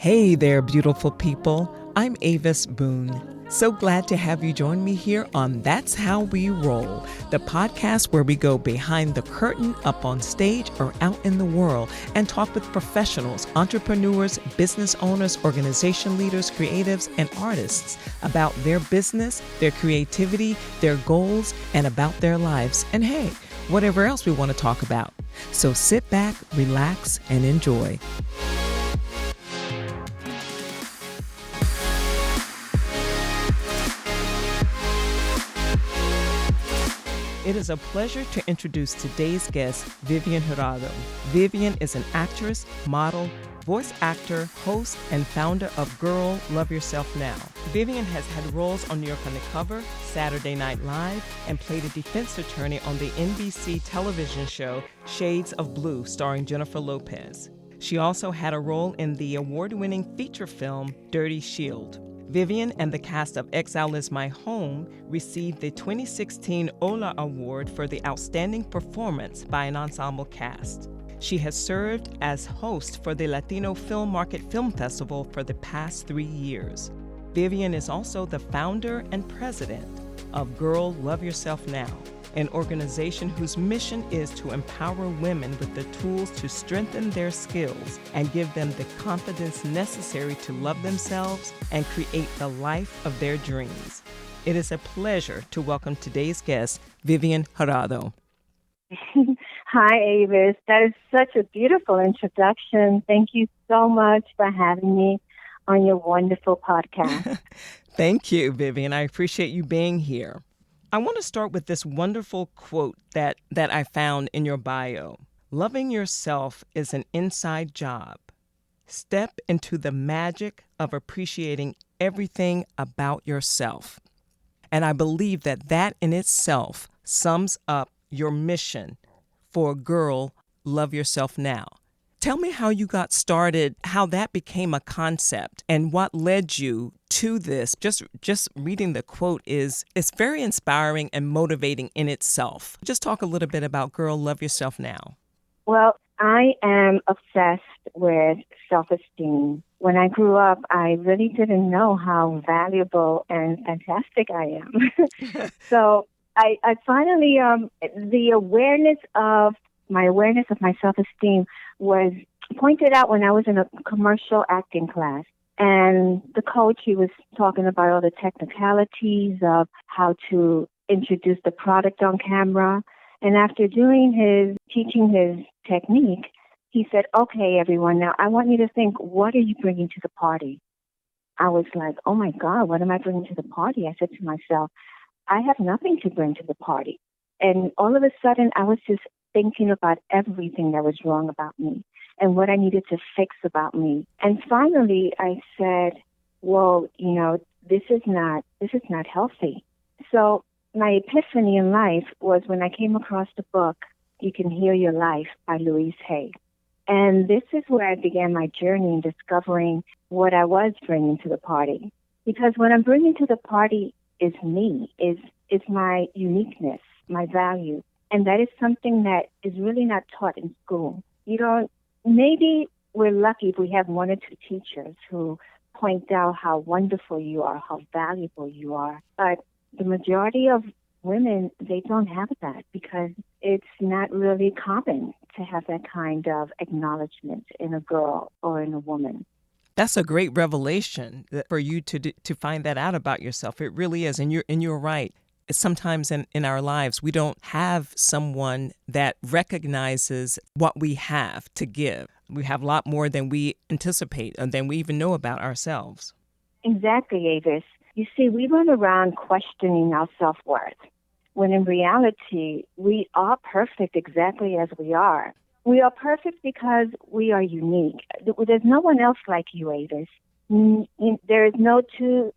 Hey there, beautiful people. I'm Avis Boone. So glad to have you join me here on That's How We Roll, the podcast where we go behind the curtain, up on stage, or out in the world and talk with professionals, entrepreneurs, business owners, organization leaders, creatives, and artists about their business, their creativity, their goals, and about their lives. And hey, whatever else we want to talk about. So sit back, relax, and enjoy. It is a pleasure to introduce today's guest, Vivienne Jurado. Vivienne is an actress, model, voice actor, host, and founder of Girl, Love Yourself Now. Vivienne has had roles on New York Undercover, Saturday Night Live, and played a defense attorney on the NBC television show Shades of Blue, starring Jennifer Lopez. She also had a role in the award-winning feature film Dirty Shield. Vivienne and the cast of Exile Is My Home received the 2016 HOLA Award for the Outstanding Performance by an Ensemble Cast. She has served as host for the Latino Film Market Film Festival for the past 3 years. Vivienne is also the founder and president of Girl, Love Yourself Now, an organization whose mission is to empower women with the tools to strengthen their skills and give them the confidence necessary to love themselves and create the life of their dreams. It is a pleasure to welcome today's guest, Vivienne Jurado. Hi, Avis. That is such a beautiful introduction. Thank you so much for having me on your wonderful podcast. Thank you, Vivienne. I appreciate you being here. I want to start with this wonderful quote that I found in your bio. Loving yourself is an inside job. Step into the magic of appreciating everything about yourself. And I believe that in itself sums up your mission for Girl, Love Yourself Now. Tell me how you got started, how that became a concept, and what led you to this. Just reading the quote it's very inspiring and motivating in itself. Just talk a little bit about Girl, Love Yourself Now. Well, I am obsessed with self-esteem. When I grew up, I really didn't know how valuable and fantastic I am. So I finally, the awareness of my self-esteem was pointed out when I was in a commercial acting class. And the coach, he was talking about all the technicalities of how to introduce the product on camera. And after teaching his technique, he said, okay, everyone, now I want you to think, what are you bringing to the party? I was like, oh my God, what am I bringing to the party? I said to myself, I have nothing to bring to the party. And all of a sudden, I was just thinking about everything that was wrong about me and what I needed to fix about me. And finally, I said, well, this is not healthy. So my epiphany in life was when I came across the book, You Can Heal Your Life by Louise Hay. And this is where I began my journey in discovering what I was bringing to the party. Because what I'm bringing to the party is me, is my uniqueness, my value. And that is something that is really not taught in school. Maybe we're lucky if we have one or two teachers who point out how wonderful you are, how valuable you are. But the majority of women, they don't have that because it's not really common to have that kind of acknowledgement in a girl or in a woman. That's a great revelation for you to find that out about yourself. It really is. And you're right. Sometimes in our lives, we don't have someone that recognizes what we have to give. We have a lot more than we anticipate and than we even know about ourselves. Exactly, Avis. You see, we run around questioning our self-worth, when in reality, we are perfect exactly as we are. We are perfect because we are unique. There's no one else like you, Avis. There is no two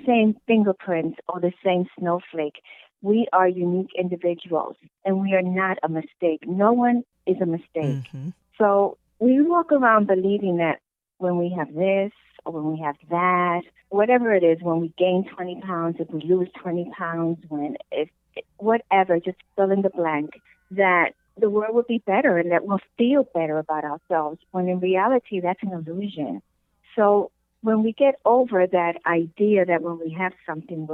same fingerprints or the same snowflake. We are unique individuals, and we are not a mistake. No one is a mistake. Mm-hmm. So we walk around believing that when we have this or when we have that, whatever it is, when we gain 20 pounds, if we lose 20 pounds, whatever, just fill in the blank, that the world will be better and that we'll feel better about ourselves, when in reality, that's an illusion. So when we get over that idea that when we have something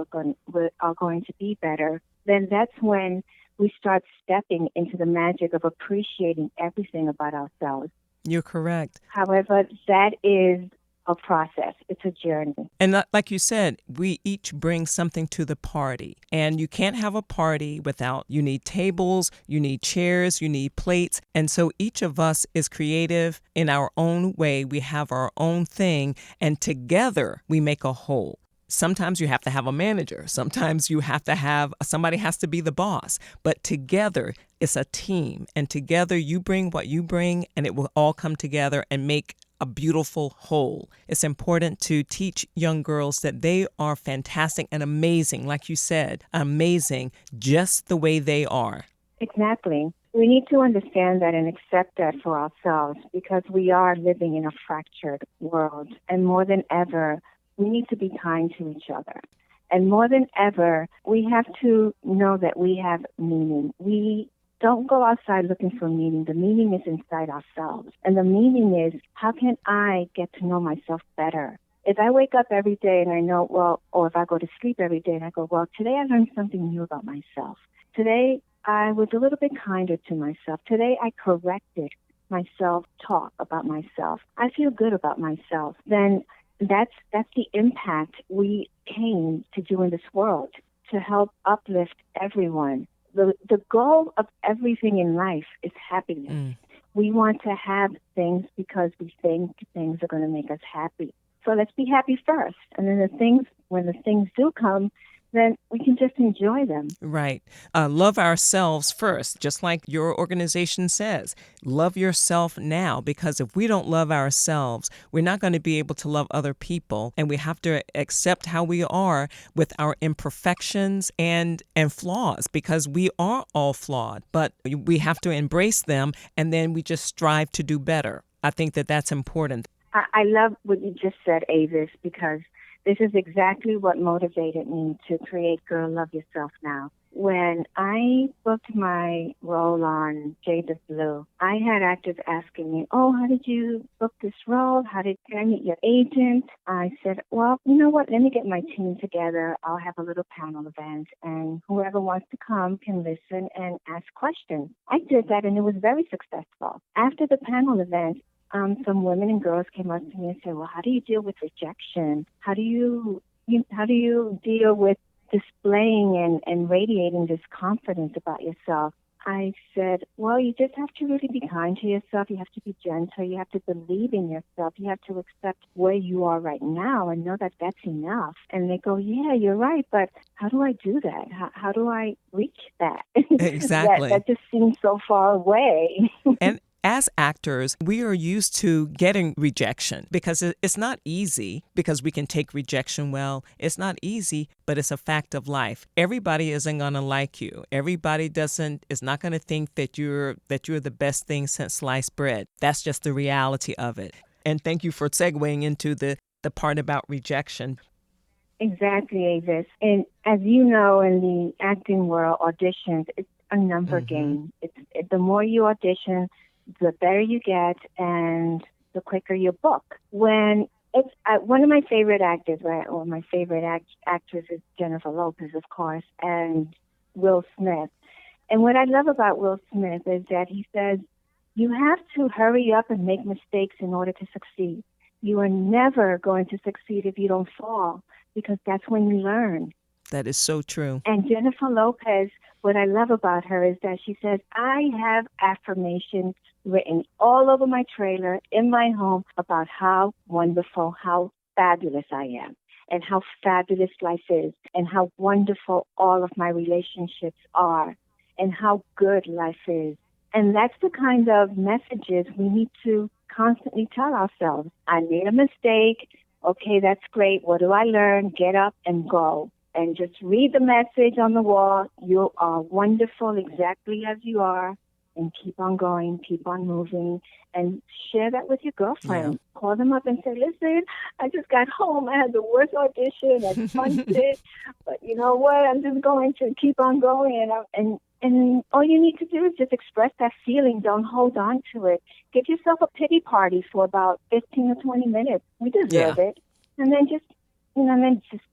we are going to be better, then that's when we start stepping into the magic of appreciating everything about ourselves. You're correct. However, that is a process. It's a journey. And like you said, we each bring something to the party. And you can't have a party without, you need tables, you need chairs, you need plates. And so each of us is creative in our own way. We have our own thing, and together we make a whole. Sometimes you have to have a manager. Sometimes you have to have, somebody has to be the boss. But together, it's a team. And together you bring what you bring, and it will all come together and make a beautiful whole. It's important to teach young girls that they are fantastic and amazing, like you said, amazing just the way they are. Exactly. We need to understand that and accept that for ourselves, because we are living in a fractured world. And more than ever, we need to be kind to each other. And more than ever, we have to know that we have meaning. We don't go outside looking for meaning. The meaning is inside ourselves. And the meaning is, how can I get to know myself better? If I wake up every day and I know, or if I go to sleep every day and I go, today I learned something new about myself. Today I was a little bit kinder to myself. Today I corrected my self-talk about myself. I feel good about myself. Then that's the impact we came to do in this world, to help uplift everyone. The goal of everything in life is happiness. We want to have things because we think things are going to make us happy. So let's be happy first. And then when the things do come, then we can just enjoy them. Right. Love ourselves first, just like your organization says. Love yourself now, because if we don't love ourselves, we're not going to be able to love other people. And we have to accept how we are with our imperfections and flaws, because we are all flawed. But we have to embrace them, and then we just strive to do better. I think that that's important. I love what you just said, Avis, because this is exactly what motivated me to create Girl Love Yourself Now. When I booked my role on Shades of Blue, I had actors asking me, how did you book this role? Can I meet your agent? I said, you know what? Let me get my team together. I'll have a little panel event, and whoever wants to come can listen and ask questions. I did that, and it was very successful. After the panel event, some women and girls came up to me and said, how do you deal with rejection? How do you deal with displaying and radiating this confidence about yourself? I said, you just have to really be kind to yourself. You have to be gentle. You have to believe in yourself. You have to accept where you are right now and know that that's enough. And they go, yeah, you're right, but how do I do that? How do I reach that? Exactly. that just seems so far away. And as actors, we are used to getting rejection because it's not easy, because we can take rejection well. It's not easy, but it's a fact of life. Everybody isn't going to like you. Everybody is not going to think that you're the best thing since sliced bread. That's just the reality of it. And thank you for segueing into the part about rejection. Exactly, Avis. And as you know, in the acting world, auditions, it's a number game. The more you audition, the better you get, and the quicker you book. When it's one of my favorite actors, right, or my favorite actress is Jennifer Lopez, of course, and Will Smith. And what I love about Will Smith is that he says, you have to hurry up and make mistakes in order to succeed. You are never going to succeed if you don't fall, because that's when you learn. That is so true. And Jennifer Lopez, what I love about her is that she says, I have affirmations written all over my trailer in my home about how wonderful, how fabulous I am, and how fabulous life is, and how wonderful all of my relationships are, and how good life is. And that's the kind of messages we need to constantly tell ourselves. I made a mistake. Okay, that's great. What do I learn? Get up and go. And just read the message on the wall. You are wonderful exactly as you are. And keep on going, keep on moving, and share that with your girlfriend. Yeah. Call them up and say, listen, I just got home. I had the worst audition. I funked it. But you know what? I'm just going to keep on going. And all you need to do is just express that feeling. Don't hold on to it. Give yourself a pity party for about 15 or 20 minutes. We deserve it. And then just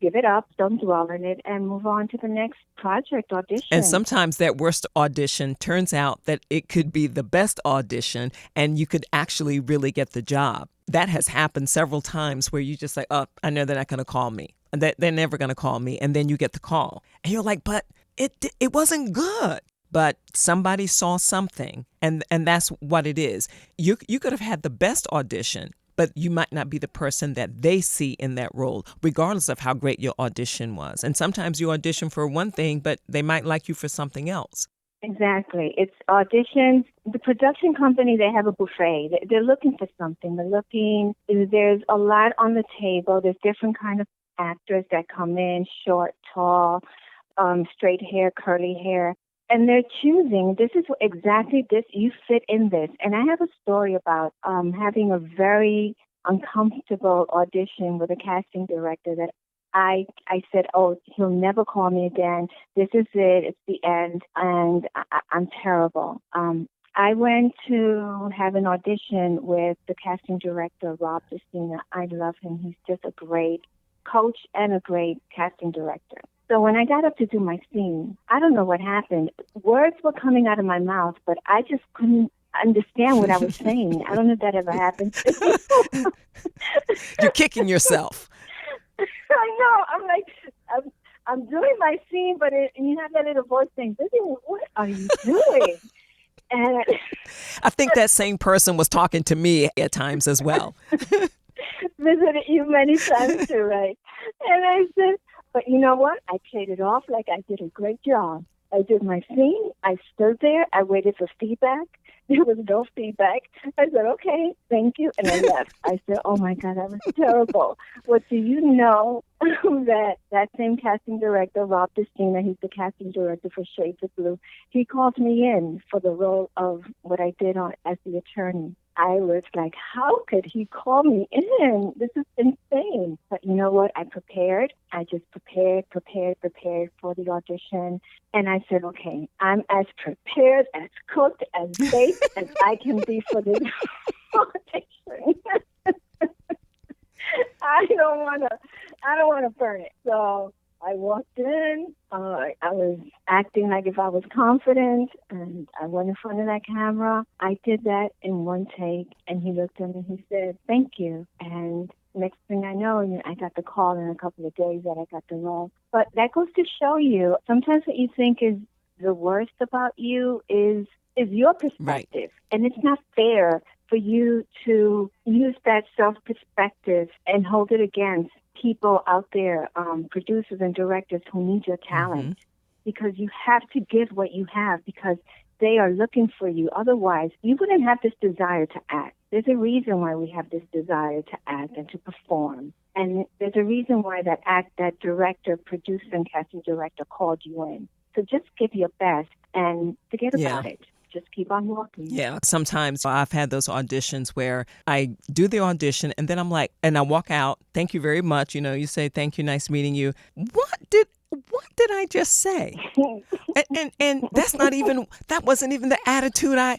give it up. Don't dwell on it and move on to the next project audition. And sometimes that worst audition turns out that it could be the best audition and you could actually really get the job. That has happened several times where you just like, oh, I know they're not going to call me. They're never going to call me. And then you get the call. And you're like, but it wasn't good. But somebody saw something. And that's what it is. You could have had the best audition, but you might not be the person that they see in that role, regardless of how great your audition was. And sometimes you audition for one thing, but they might like you for something else. Exactly. It's auditions. The production company, they have a buffet. They're looking for something. There's a lot on the table. There's different kind of actors that come in, short, tall, straight hair, curly hair. And they're choosing, you fit in this. And I have a story about having a very uncomfortable audition with a casting director that I said, oh, he'll never call me again. This is it. It's the end. And I'm terrible. I went to have an audition with the casting director, Rob Destina. I love him. He's just a great coach and a great casting director. So when I got up to do my scene, I don't know what happened. Words were coming out of my mouth, but I just couldn't understand what I was saying. I don't know if that ever happened. You're kicking yourself. I know. I'm like, I'm doing my scene, but you have that little voice saying, Vivienne, what are you doing? And I think that same person was talking to me at times as well. Visited you many times too, right? And I said, but you know what? I played it off like I did a great job. I did my scene. I stood there. I waited for feedback. There was no feedback. I said, okay, thank you. And I left. I said, oh, my God, that was terrible. Well, do you know that same casting director, Rob Destina, he's the casting director for Shades of Blue, he called me in for the role of what I did as the attorney. I was like, how could he call me in? This is insane. But you know what? I prepared. I just prepared for the audition. And I said, okay, I'm as prepared, as cooked, as baked as I can be for this audition. I don't want to burn it. So I walked in. I was acting like if I was confident, and I went in front of that camera. I did that in one take, and he looked at me and he said, thank you. And next thing I know, I got the call in a couple of days that I got the role. But that goes to show you, sometimes what you think is the worst about you is your perspective. Right. And it's not fair for you to use that self-perspective and hold it against people out there, producers and directors who need your talent, because you have to give what you have because they are looking for you. Otherwise, you wouldn't have this desire to act. There's a reason why we have this desire to act and to perform. And there's a reason why that director, producer, and casting director called you in. So just give your best and forget about it. Just keep on walking. Yeah, sometimes I've had those auditions where I do the audition and then I'm like, and I walk out, thank you very much. You say, thank you, nice meeting you. What did I just say? and that wasn't even the attitude. I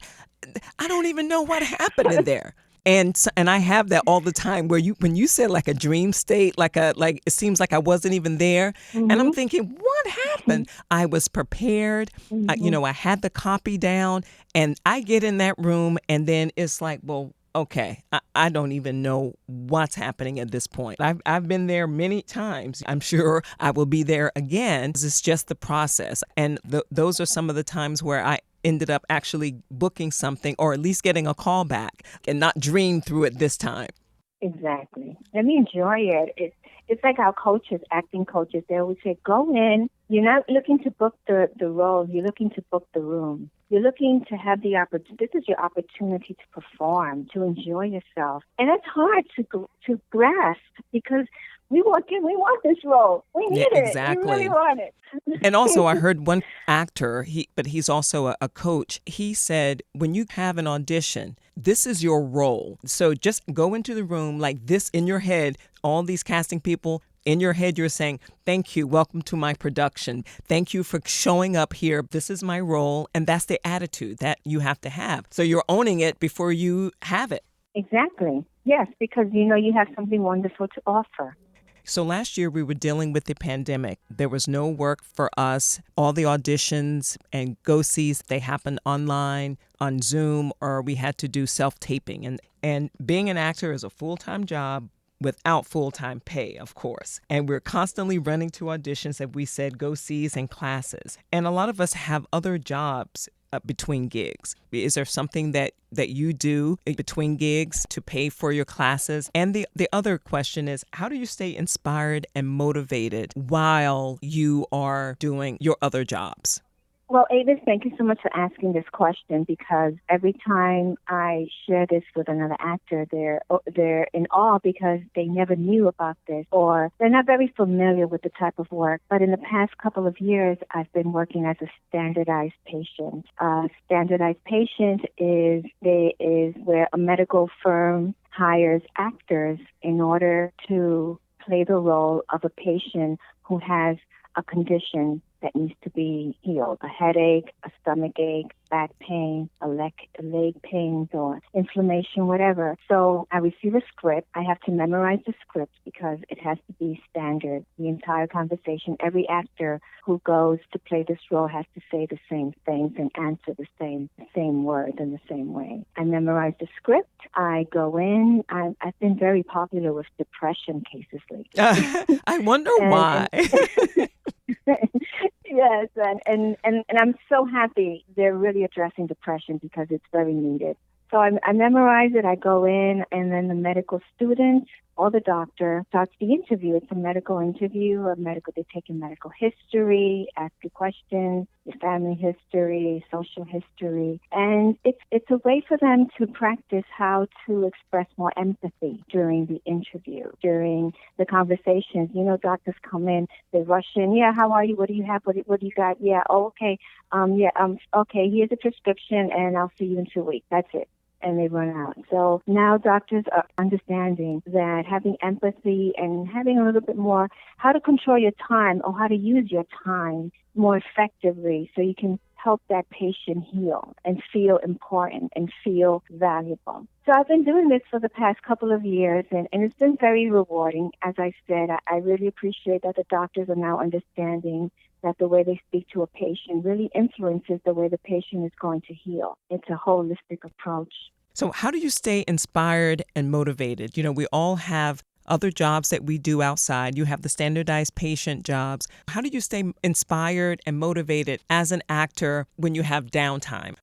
don't even know what happened in there. And I have that all the time where when you said like a dream state, like it seems like I wasn't even there. And I'm thinking, what happened? I was prepared. I had the copy down and I get in that room and then it's like, well, okay, I don't even know what's happening at this point. I've been there many times. I'm sure I will be there again. It's just the process. And those are some of the times where I ended up actually booking something or at least getting a call back and not dream through it this time. Exactly. Let me enjoy it. It's like our coaches, acting coaches, they always say, go in. You're not looking to book the role. You're looking to book the room. You're looking to have the opportunity. This is your opportunity to perform, to enjoy yourself. And it's hard to grasp because we want this role. We need it. Exactly. We really want it. And also, I heard one actor, but he's also a coach. He said, when you have an audition, this is your role. So just go into the room like this in your head. All these casting people, In your head, you're saying, thank you, welcome to my production. Thank you for showing up here. This is my role. And that's the attitude that you have to have. So you're owning it before you have it. Exactly. Yes, because you have something wonderful to offer. So last year we were dealing with the pandemic. There was no work for us. All the auditions and go-sees, they happened online, on Zoom, or we had to do self-taping. And being an actor is a full-time job without full-time pay, of course. And we're constantly running to auditions, as we said, go-sees and classes. And a lot of us have other jobs between gigs. Is there something that you do between gigs to pay for your classes? And the other question is, how do you stay inspired and motivated while you are doing your other jobs? Well, Avis, thank you so much for asking this question, because every time I share this with another actor, they're in awe because they never knew about this, or they're not very familiar with the type of work. But in the past couple of years, I've been working as a standardized patient. Standardized patient is where a medical firm hires actors in order to play the role of a patient who has a condition that needs to be healed: a headache, a stomach ache, back pain, a leg pains, or inflammation, whatever. So I receive a script. I have to memorize the script because it has to be standard. The entire conversation, every actor who goes to play this role has to say the same things and answer the same words in the same way. I memorize the script. I go in. I've been very popular with depression cases lately. I wonder why. Yes, and I'm so happy they're really addressing depression because it's very needed. So I memorize it, I go in, and then the medical student or the doctor starts the interview. It's a medical interview, they take your medical history, ask you questions, your family history, social history, and it's a way for them to practice how to express more empathy during the interview, during the conversations. Doctors come in, they rush in, yeah, how are you, what do you have, what do you got, yeah, oh, okay, okay, here's a prescription, and I'll see you in 2 weeks, that's it. And they run out. So now doctors are understanding that having empathy and having a little bit more how to control your time, or how to use your time more effectively so you can help that patient heal and feel important and feel valuable. So I've been doing this for the past couple of years, and it's been very rewarding. As I said, I really appreciate that the doctors are now understanding that the way they speak to a patient really influences the way the patient is going to heal. It's a holistic approach. So how do you stay inspired and motivated? We all have other jobs that we do outside. You have the standardized patient jobs. How do you stay inspired and motivated as an actor when you have downtime?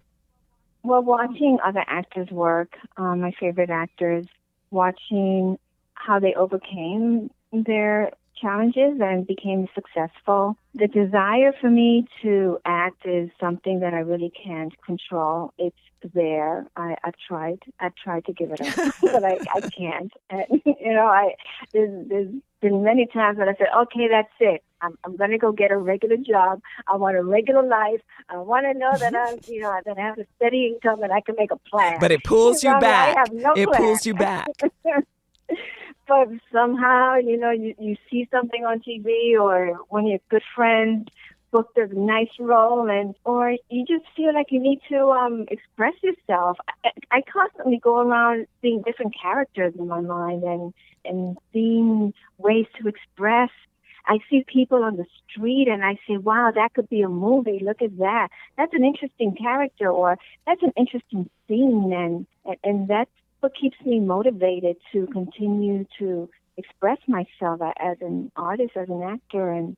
Well, watching other actors work, my favorite actors, watching how they overcame their challenges and became successful. The desire for me to act is something that I really can't control. It's there. I've tried to give it up, but I can't. And, there's been many times that I said, okay, that's it. I'm going to go get a regular job. I want a regular life. I want to know that that I have a steady income and I can make a plan. But it pulls you back. I have no plan. Pulls you back. But somehow, you see something on TV, or one of your good friends booked a nice role, or you just feel like you need to express yourself. I constantly go around seeing different characters in my mind and seeing ways to express. I see people on the street and I say, wow, that could be a movie. Look at that. That's an interesting character, or that's an interesting scene. And that's what keeps me motivated to continue to express myself as an artist, as an actor, and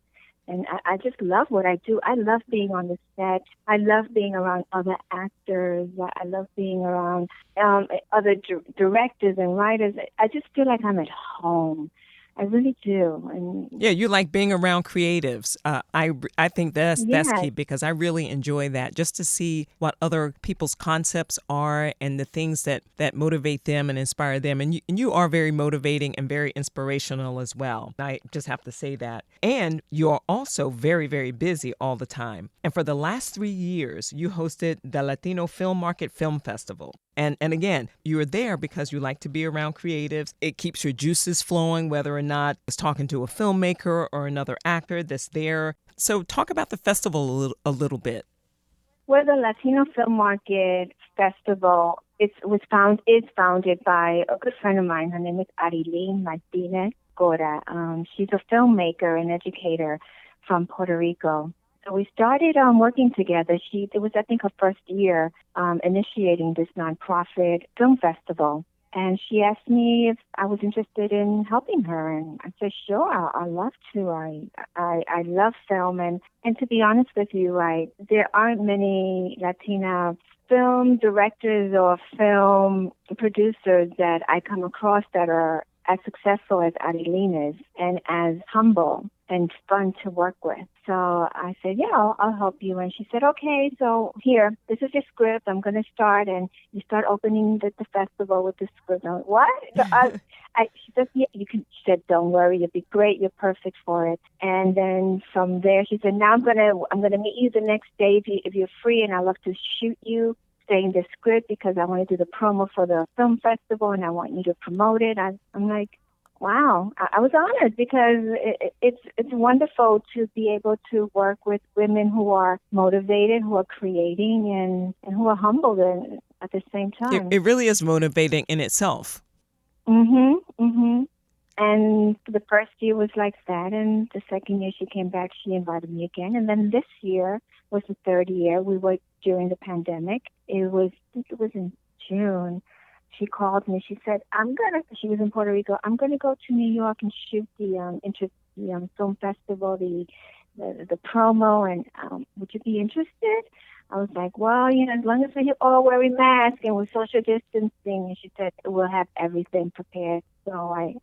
I just love what I do. I love being on the set. I love being around other actors. I love being around other directors and writers. I just feel like I'm at home. I really do. And yeah, you like being around creatives. I think that's key, because I really enjoy that, just to see what other people's concepts are and the things that motivate them and inspire them. And you are very motivating and very inspirational as well. I just have to say that. And you're also very, very busy all the time. And for the last 3 years, you hosted the Latino Film Market Film Festival. And again, you're there because you like to be around creatives. It keeps your juices flowing, whether or not just talking to a filmmaker or another actor that's there. So talk about the festival a little bit. Well, the Latino Film Market Festival is founded by a good friend of mine. Her name is Aris Martinez Gora. She's a filmmaker and educator from Puerto Rico. So we started working together. It was, I think, her first year initiating this nonprofit film festival. And she asked me if I was interested in helping her, and I said, sure, I'd love to. I love film, and to be honest with you, there aren't many Latina film directors or film producers that I come across that are as successful as Adelina's and as humble and fun to work with. So I said, yeah, I'll help you. And she said, okay, so here, this is your script. I'm going to start. And you start opening the festival with the script. I'm like, what? So she said, yeah, you can. She said, don't worry, you'll be great. You're perfect for it. And then from there, she said, now I'm going to meet you the next day if you're free, and I'd love to shoot you saying the script because I want to do the promo for the film festival and I want you to promote it. I'm like, wow, I was honored because it's wonderful to be able to work with women who are motivated, who are creating, and who are humbled at the same time. It really is motivating in itself. And the first year was like that, and the second year she came back, she invited me again, and then this year was the third year. We were during the pandemic. I think it was in June. She called me. She said, she was in Puerto Rico. I'm going to go to New York and shoot the film festival, the promo, and would you be interested? I was like, well, as long as we're all wearing masks and with social distancing. And she said, we'll have everything prepared. So I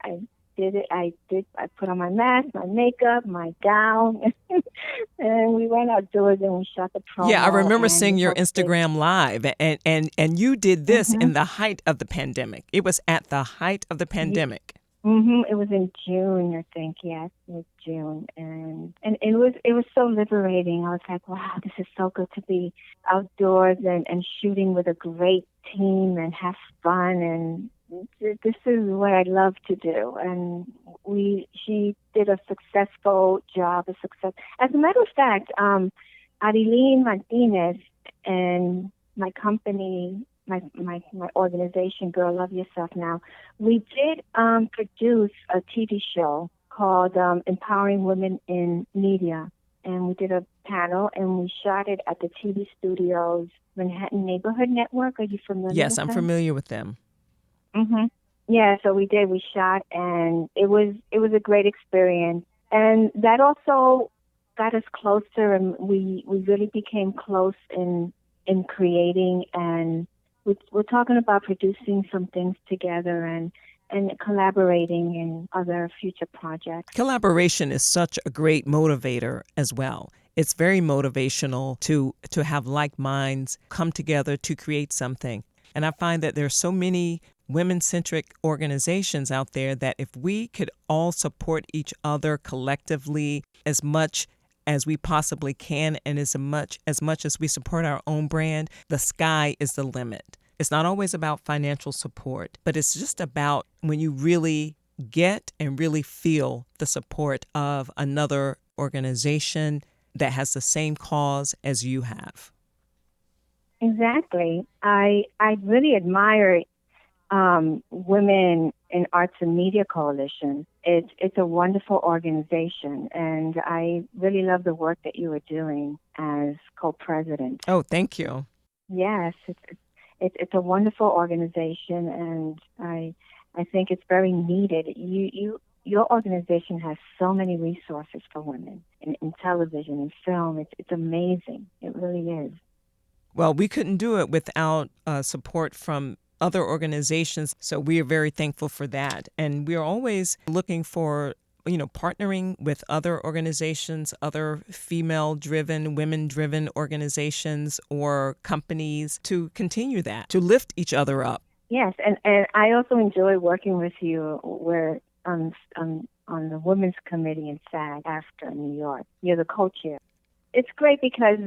did it. I put on my mask, my makeup, my gown, and we went outdoors and we shot the promo. Yeah, I remember seeing your Instagram live, and you did this in the height of the pandemic. It was at the height of the pandemic. It was in June, I think. Yes, it was June, and it was so liberating. I was like, wow, this is so good to be outdoors and shooting with a great team and have fun, and this is what I love to do. And she did a successful job, As a matter of fact, Aris Martinez and my company, my organization, Girl Love Yourself Now, we did produce a TV show called Empowering Women in Media. And we did a panel, and we shot it at the TV studios, Manhattan Neighborhood Network. Are you familiar with them? Yes, I'm familiar with them. Yeah, so we did. We shot, and it was a great experience. And that also got us closer, and we really became close in creating, and we're talking about producing some things together and collaborating in other future projects. Collaboration is such a great motivator as well. It's very motivational to have like minds come together to create something. And I find that there are so many women-centric organizations out there that if we could all support each other collectively as much as we possibly can, and as much as we support our own brand, the sky is the limit. It's not always about financial support, but it's just about when you really get and really feel the support of another organization that has the same cause as you have. Exactly. I really admire Women in Arts and Media Coalition. It's a wonderful organization, and I really love the work that you are doing as co-president. Oh, thank you. Yes, it's a wonderful organization, and I think it's very needed. Your organization has so many resources for women in television and film. It's amazing. It really is. Well, we couldn't do it without support from other organizations, so we are very thankful for that. And we are always looking for, partnering with other organizations, other female-driven, women-driven organizations or companies to continue that, to lift each other up. Yes, and I also enjoy working with you where on the Women's Committee in SAG-AFTRA in New York. You're the co-chair. It's great because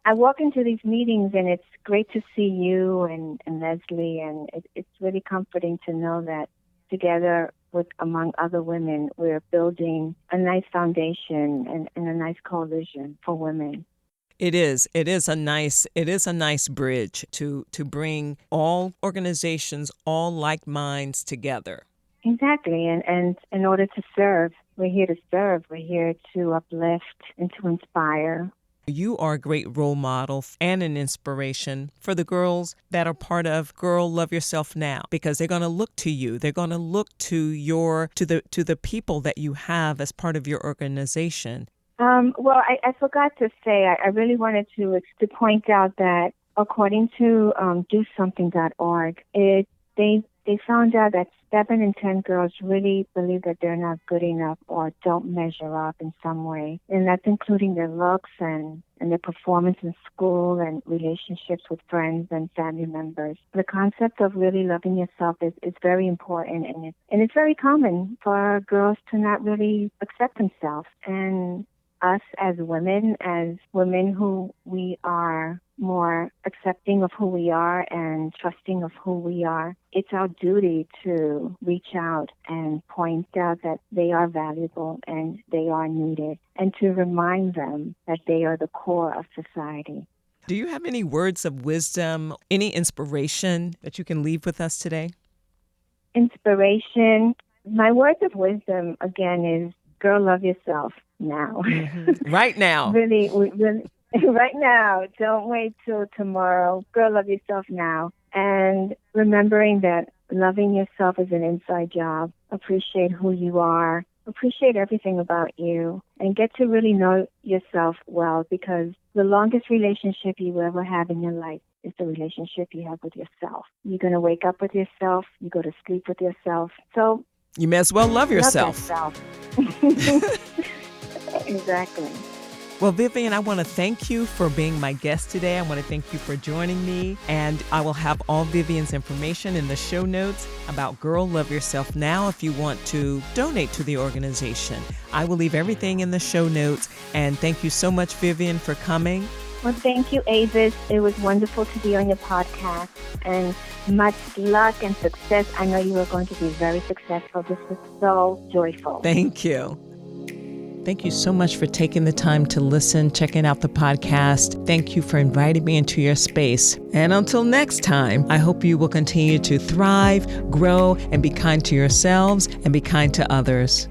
I walk into these meetings, and it's great to see you and Leslie, and it's really comforting to know that together with among other women, we're building a nice foundation and a nice coalition for women. It is. It is a nice bridge to bring all organizations, all like minds together. Exactly. And in order to serve, we're here to serve. We're here to uplift and to inspire. You are a great role model and an inspiration for the girls that are part of Girl Love Yourself Now, because they're going to look to you. They're going to look to the people that you have as part of your organization. Well, I forgot to say, I really wanted to point out that according to DoSomething.org, they found out that 7 in 10 girls really believe that they're not good enough or don't measure up in some way. And that's including their looks and their performance in school and relationships with friends and family members. The concept of really loving yourself is very important, and it's very common for girls to not really accept themselves. And us as women who we are more accepting of who we are and trusting of who we are, it's our duty to reach out and point out that they are valuable and they are needed, and to remind them that they are the core of society. Do you have any words of wisdom, any inspiration that you can leave with us today? Inspiration. My words of wisdom, again, is girl, love yourself now. Mm-hmm. Right now. Really, right now. Don't wait till tomorrow. Girl, love yourself now. And remembering that loving yourself is an inside job. Appreciate who you are. Appreciate everything about you. And get to really know yourself well, because the longest relationship you ever have in your life is the relationship you have with yourself. You're going to wake up with yourself. You go to sleep with yourself. So you may as well love yourself. Exactly. Well, Vivienne, I want to thank you for being my guest today. I want to thank you for joining me. And I will have all Vivienne's information in the show notes about Girl Love Yourself Now if you want to donate to the organization. I will leave everything in the show notes. And thank you so much, Vivienne, for coming. Well, thank you, Avis. It was wonderful to be on your podcast, and much luck and success. I know you are going to be very successful. This was so joyful. Thank you. Thank you so much for taking the time to listen, checking out the podcast. Thank you for inviting me into your space. And until next time, I hope you will continue to thrive, grow, and be kind to yourselves and be kind to others.